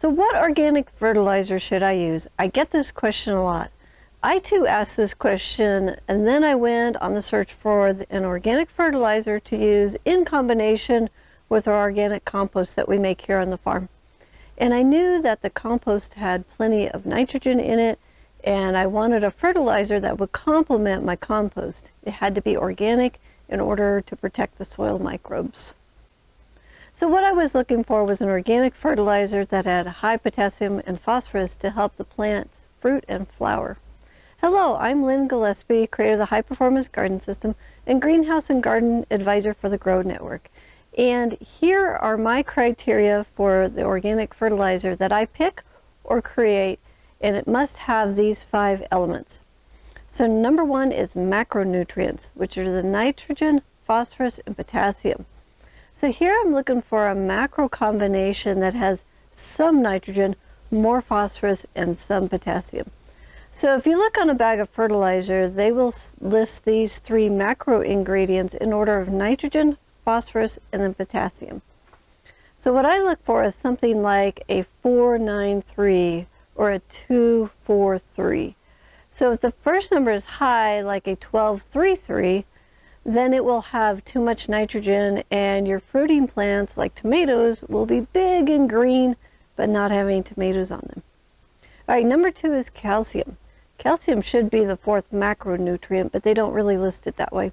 So what organic fertilizer should I use? I get this question a lot. I too asked this question, and then I went on the search for an organic fertilizer to use in combination with our organic compost that we make here on the farm. And I knew that the compost had plenty of nitrogen in it, and I wanted a fertilizer that would complement my compost. It had to be organic in order to protect the soil microbes. So what I was looking for was an organic fertilizer that had high potassium and phosphorus to help the plants fruit and flower. Hello, I'm Lynn Gillespie, creator of the High Performance Garden System and Greenhouse and Garden Advisor for the Grow Network. And here are my criteria for the organic fertilizer that I pick or create, and it must have these 5 elements. So number 1 is macronutrients, which are the nitrogen, phosphorus, and potassium. So here I'm looking for a macro combination that has some nitrogen, more phosphorus, and some potassium. So if you look on a bag of fertilizer, they will list these 3 macro ingredients in order of nitrogen, phosphorus, and then potassium. So what I look for is something like a 493 or a 243. So if the first number is high, like a 1233, then it will have too much nitrogen, and your fruiting plants like tomatoes will be big and green but not having tomatoes on them. All right, number 2 is calcium. Calcium should be the 4th macronutrient, but they don't really list it that way.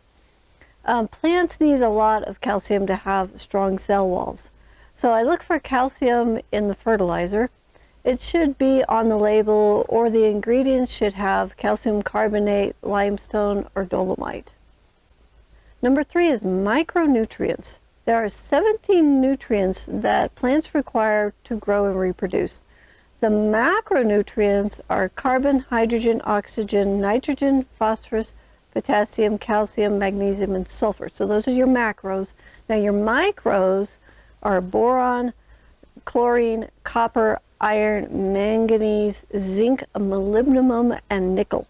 Plants need a lot of calcium to have strong cell walls. So I look for calcium in the fertilizer. It should be on the label, or the ingredients should have calcium carbonate, limestone, or dolomite. Number 3 is micronutrients. There are 17 nutrients that plants require to grow and reproduce. The macronutrients are carbon, hydrogen, oxygen, nitrogen, phosphorus, potassium, calcium, magnesium, and sulfur. So those are your macros. Now your micros are boron, chlorine, copper, iron, manganese, zinc, molybdenum, and nickel.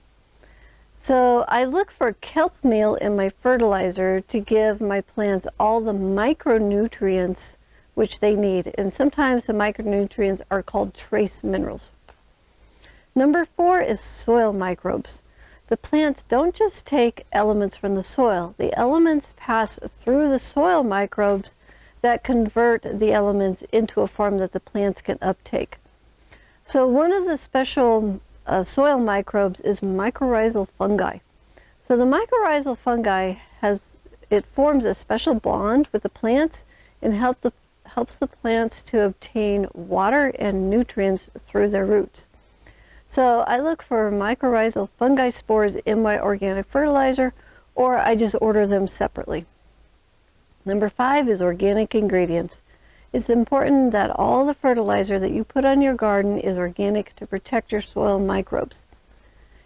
So I look for kelp meal in my fertilizer to give my plants all the micronutrients which they need. And sometimes the micronutrients are called trace minerals. Number 4 is soil microbes. The plants don't just take elements from the soil. The elements pass through the soil microbes that convert the elements into a form that the plants can uptake. So one of the special soil microbes is mycorrhizal fungi. So the mycorrhizal fungi forms a special bond with the plants and helps the plants to obtain water and nutrients through their roots. So I look for mycorrhizal fungi spores in my organic fertilizer, or I just order them separately. Number 5 is organic ingredients. It's important that all the fertilizer that you put on your garden is organic to protect your soil microbes.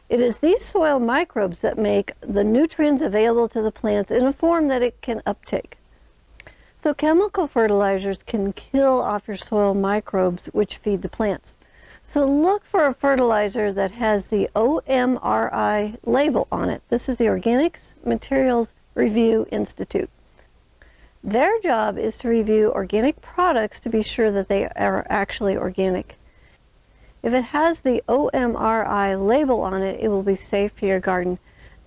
It is these soil microbes that make the nutrients available to the plants in a form that it can uptake. So chemical fertilizers can kill off your soil microbes which feed the plants. So look for a fertilizer that has the OMRI label on it. This is the Organics Materials Review Institute. Their job is to review organic products to be sure that they are actually organic. If it has the OMRI label on it, it will be safe for your garden.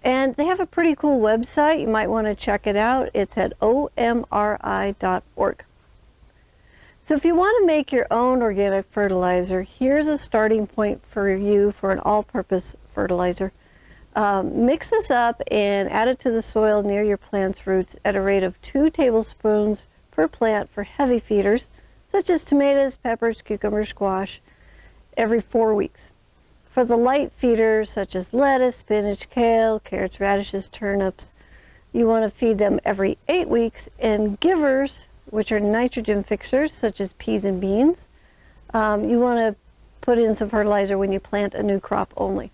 And they have a pretty cool website. You might want to check it out. It's at omri.org. So if you want to make your own organic fertilizer, here's a starting point for you for an all-purpose fertilizer. Mix this up and add it to the soil near your plant's roots at a rate of 2 tablespoons per plant for heavy feeders, such as tomatoes, peppers, cucumbers, squash, every 4 weeks. For the light feeders, such as lettuce, spinach, kale, carrots, radishes, turnips, you want to feed them every 8 weeks. And givers, which are nitrogen fixers, such as peas and beans, you want to put in some fertilizer when you plant a new crop only.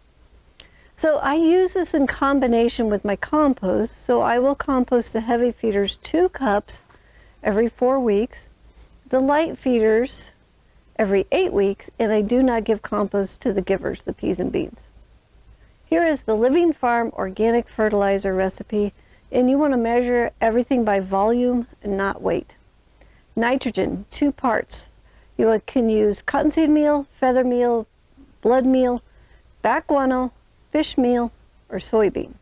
So I use this in combination with my compost. So I will compost the heavy feeders 2 cups every 4 weeks, the light feeders every 8 weeks, and I do not give compost to the givers, the peas and beans. Here is the Living Farm organic fertilizer recipe, and you want to measure everything by volume and not weight. Nitrogen, 2 parts. You can use cottonseed meal, feather meal, blood meal, back guano, fish meal, or soybean.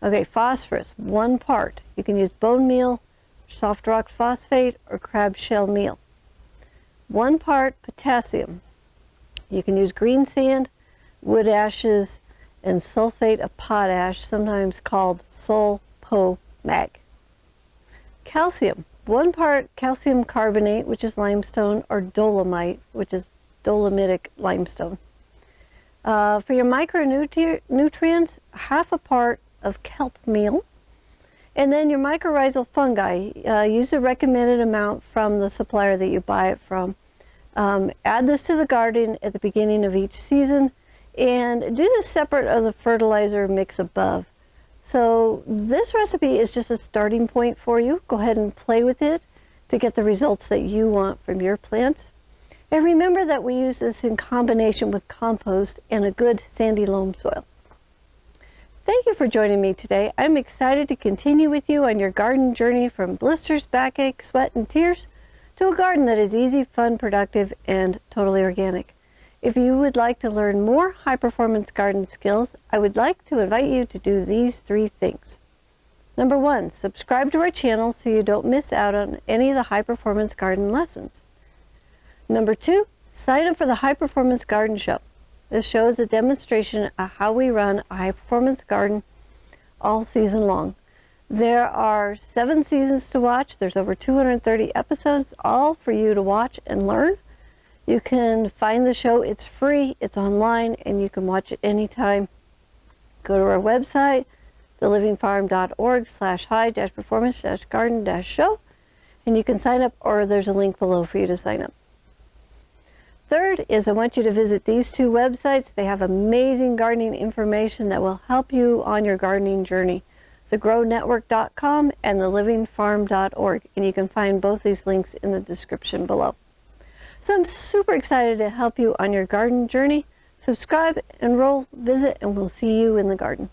Okay, phosphorus, 1 part. You can use bone meal, soft rock phosphate, or crab shell meal. 1 part potassium. You can use green sand, wood ashes, and sulfate of potash, sometimes called sulpo-mag. Calcium, 1 part calcium carbonate, which is limestone, or dolomite, which is dolomitic limestone. For your micronutrients, 1/2 part of kelp meal. And then your mycorrhizal fungi, use the recommended amount from the supplier that you buy it from. Add this to the garden at the beginning of each season, and do this separate of the fertilizer mix above. So this recipe is just a starting point for you. Go ahead and play with it to get the results that you want from your plants. And remember that we use this in combination with compost and a good sandy loam soil. Thank you for joining me today. I'm excited to continue with you on your garden journey from blisters, backache, sweat, and tears to a garden that is easy, fun, productive, and totally organic. If you would like to learn more high-performance garden skills, I would like to invite you to do these 3 things. Number 1, subscribe to our channel so you don't miss out on any of the high-performance garden lessons. Number 2, sign up for the High Performance Garden Show. This show is a demonstration of how we run a high-performance garden all season long. There are 7 seasons to watch. There's over 230 episodes, all for you to watch and learn. You can find the show. It's free, it's online, and you can watch it anytime. Go to our website, thelivingfarm.org/high-performance-garden-show, and you can sign up, or there's a link below for you to sign up. Third is I want you to visit these 2 websites. They have amazing gardening information that will help you on your gardening journey. thegrownetwork.com and thelivingfarm.org. And you can find both these links in the description below. So I'm super excited to help you on your garden journey. Subscribe, enroll, visit, and we'll see you in the garden.